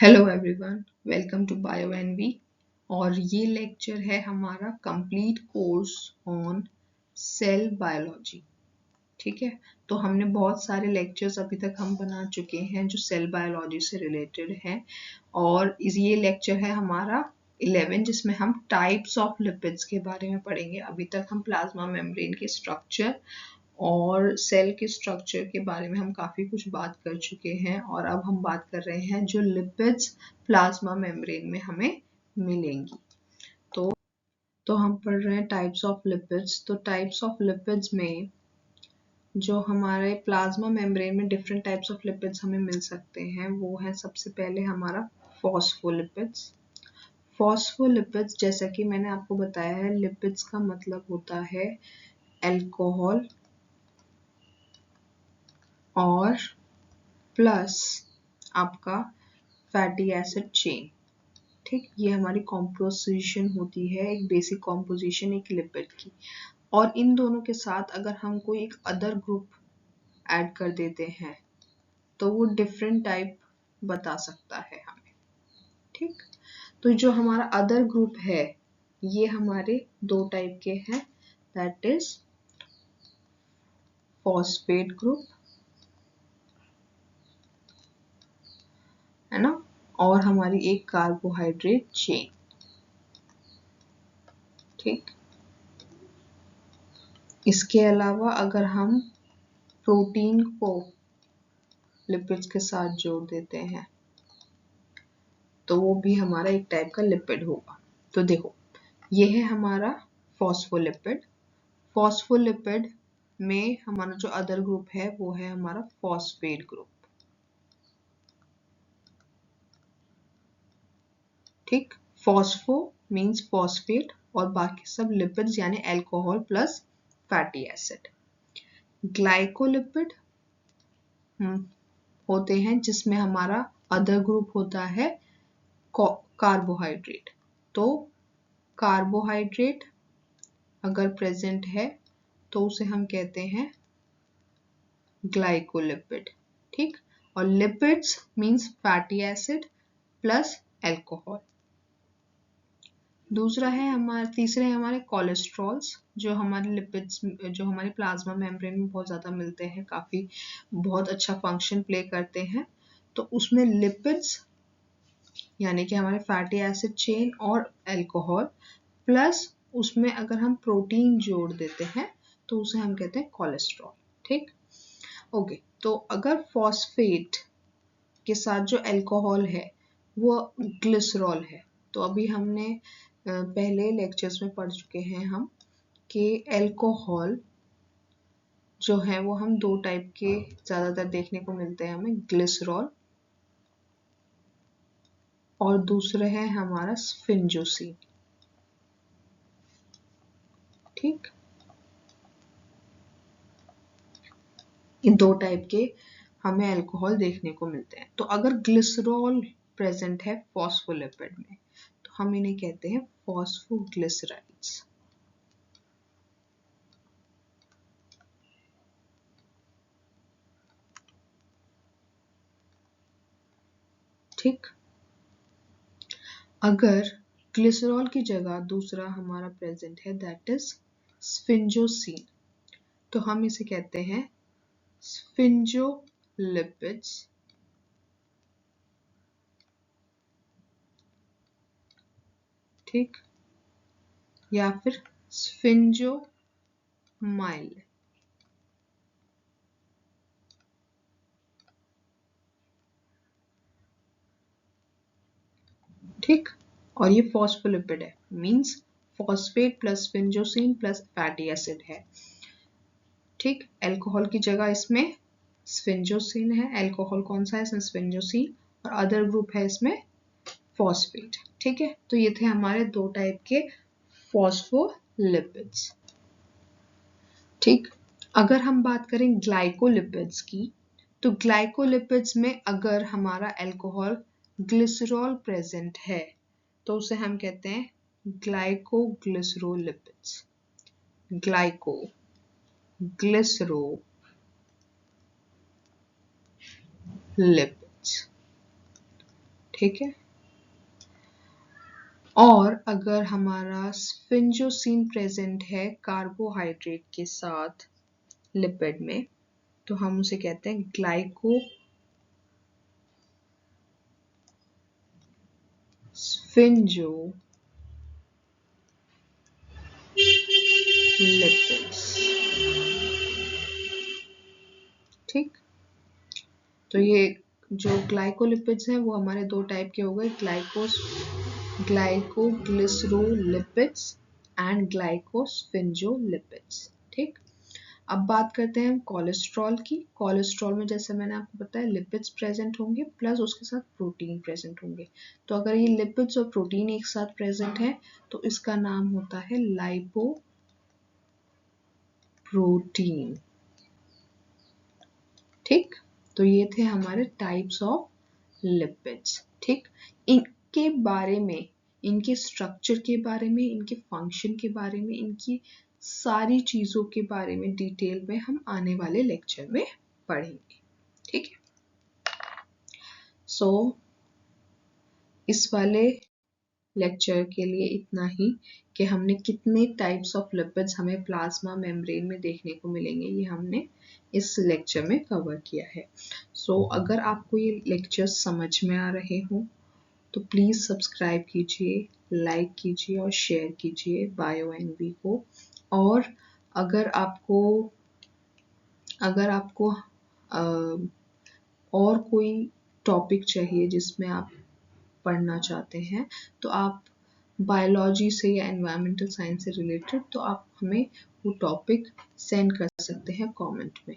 Hello everyone, welcome to bio NV. और ये lecture है हमारा complete course on cell biology. ठीक है, तो हमने बहुत सारे लेक्चर्स अभी तक हम बना चुके हैं जो सेल बायोलॉजी से रिलेटेड हैं। और ये लेक्चर है हमारा 11 जिसमें हम टाइप्स ऑफ लिपिड्स के बारे में पढ़ेंगे। अभी तक हम प्लाज्मा मेम्ब्रेन के स्ट्रक्चर और सेल के स्ट्रक्चर के बारे में हम काफ़ी कुछ बात कर चुके हैं, और अब हम बात कर रहे हैं जो लिपिड्स प्लाज्मा मेम्ब्रेन में हमें मिलेंगी। तो हम पढ़ रहे हैं टाइप्स ऑफ लिपिड्स। तो टाइप्स ऑफ लिपिड्स में जो हमारे प्लाज्मा मेम्ब्रेन में डिफरेंट टाइप्स ऑफ लिपिड्स हमें मिल सकते हैं वो है सबसे पहले हमारा फॉस्फोलिपिड्स। फॉस्फोलिपिड्स, जैसा कि मैंने आपको बताया है, लिपिड्स का मतलब होता है अल्कोहल और प्लस आपका फैटी एसिड चेन। ठीक, ये हमारी कॉम्पोजिशन होती है, एक बेसिक कॉम्पोजिशन एक लिपिड की। और इन दोनों के साथ अगर हम कोई एक अदर ग्रुप ऐड कर देते हैं तो वो डिफरेंट टाइप बता सकता है हमें। ठीक, तो जो हमारा अदर ग्रुप है ये हमारे दो टाइप के हैं, दैट इज फॉस्फेट ग्रुप, है ना, और हमारी एक कार्बोहाइड्रेट चेन। ठीक, इसके अलावा अगर हम प्रोटीन को लिपिड्स के साथ जोड़ देते हैं तो वो भी हमारा एक टाइप का लिपिड होगा। तो देखो, ये है हमारा फॉस्फोलिपिड। फॉस्फोलिपिड में हमारा जो अदर ग्रुप है वो है हमारा फॉस्फेट ग्रुप। ठीक, फॉस्फो मींस फॉस्फेट और बाकी सब लिपिड्स यानी alcohol plus fatty acid. Glycolipid होते हैं जिसमें हमारा अदर ग्रुप होता है कार्बोहाइड्रेट। तो कार्बोहाइड्रेट अगर प्रेजेंट है तो उसे हम कहते हैं ग्लाइकोलिपिड। ठीक, और lipids means fatty acid plus alcohol. तीसरे हैं हमारे कोलेस्ट्रॉल्स, जो हमारे लिपिड्स जो हमारे प्लाज्मा मेम्ब्रेन में बहुत ज़्यादा मिलते हैं, काफ़ी बहुत अच्छा फंक्शन प्ले करते हैं। तो उसमें लिपिड्स यानी कि हमारे फैटी एसिड चेन और अल्कोहल प्लस उसमें अगर हम प्रोटीन जोड़ देते हैं तो उसे हम कहते हैं कोलेस्ट्रॉल। ठीक, ओके। तो अगर फॉस्फेट के साथ जो अल्कोहल है वो ग्लिसरॉल है। तो अभी हमने पहले लेक्चर्स में पढ़ चुके हैं हम कि अल्कोहल जो है वो हम दो टाइप के ज़्यादातर देखने को मिलते हैं हमें, ग्लिसरॉल और दूसरा है हमारा स्फिंजोसीन। ठीक, इन दो टाइप के हमें अल्कोहल देखने को मिलते हैं। तो अगर ग्लिसरॉल प्रेजेंट है फॉस्फोलिपिड में तो हम इन्हें कहते हैं फॉस्फोग्लिसराइड्स। ठीक, अगर ग्लिसरॉल की जगह दूसरा हमारा प्रेजेंट है दैट इज स्फिंजोसीन तो हम इसे कहते हैं स्फिंजोलिपिड्स। ठीक, या फिर स्फिंजोमाइल। ठीक, और ये फॉस्फोलिपिड है, means phosphate plus sphingosine plus fatty acid है। ठीक, अल्कोहल की जगह इसमें स्फिंजोसिन है, अल्कोहल कौन सा है इसमें स्फिंजोसिन, और अदर ग्रुप है इसमें फॉस्फेट। ठीक है, तो ये थे हमारे दो टाइप के फॉस्फोलिपिड्स। ठीक, अगर हम बात करें ग्लाइकोलिपिड्स की तो ग्लाइकोलिपिड्स में अगर हमारा अल्कोहल ग्लिसरॉल प्रेजेंट है तो उसे हम कहते हैं ग्लाइकोग्लिसरोलिपिड्स। ग्लाइको ग्लिसरोलिपिड्स। ठीक है। और अगर हमारा स्फिंजोसिन प्रेजेंट है कार्बोहाइड्रेट के साथ लिपिड में, तो हम उसे कहते हैं ग्लाइको स्फिंजो लिपिड्स। ठीक, तो ये जो ग्लाइकोलिपिड्स हैं वो हमारे दो टाइप के हो गए, ग्लाइकोग्लिसरोलिपिड्स एंड ग्लाइकोस्फिंजोलिपिड्स। ठीक, अब बात करते हैं कोलेस्ट्रॉल की। कोलेस्ट्रॉल में जैसे मैंने आपको बताया लिपिड्स प्रेजेंट होंगे प्लस उसके साथ प्रोटीन प्रेजेंट होंगे। तो अगर ये लिपिड्स और प्रोटीन एक साथ प्रेजेंट है तो इसका नाम होता है लाइपोप्रोटीन। ठीक, तो ये थे हमारे टाइप्स ऑफ लिपिड्स। ठीक, इनके बारे में, इनके स्ट्रक्चर के बारे में, इनके फंक्शन के बारे में, इनकी सारी चीजों के बारे में डिटेल में हम आने वाले लेक्चर में पढ़ेंगे। ठीक है, सो इस वाले लेक्चर के लिए इतना ही कि हमने कितने टाइप्स ऑफ लिपिड्स हमें प्लाज्मा मेम्ब्रेन में देखने को मिलेंगे, ये हमने इस लेक्चर में कवर किया है। सो अगर आपको ये लेक्चर समझ में आ रहे हो तो प्लीज़ सब्सक्राइब कीजिए, लाइक कीजिए और शेयर कीजिए बायो एनवी को। और अगर आपको और कोई टॉपिक चाहिए जिसमें आप पढ़ना चाहते हैं तो आप बायोलॉजी से या एनवायरमेंटल साइंस से रिलेटेड, तो आप हमें वो टॉपिक सेंड कर सकते हैं कमेंट में।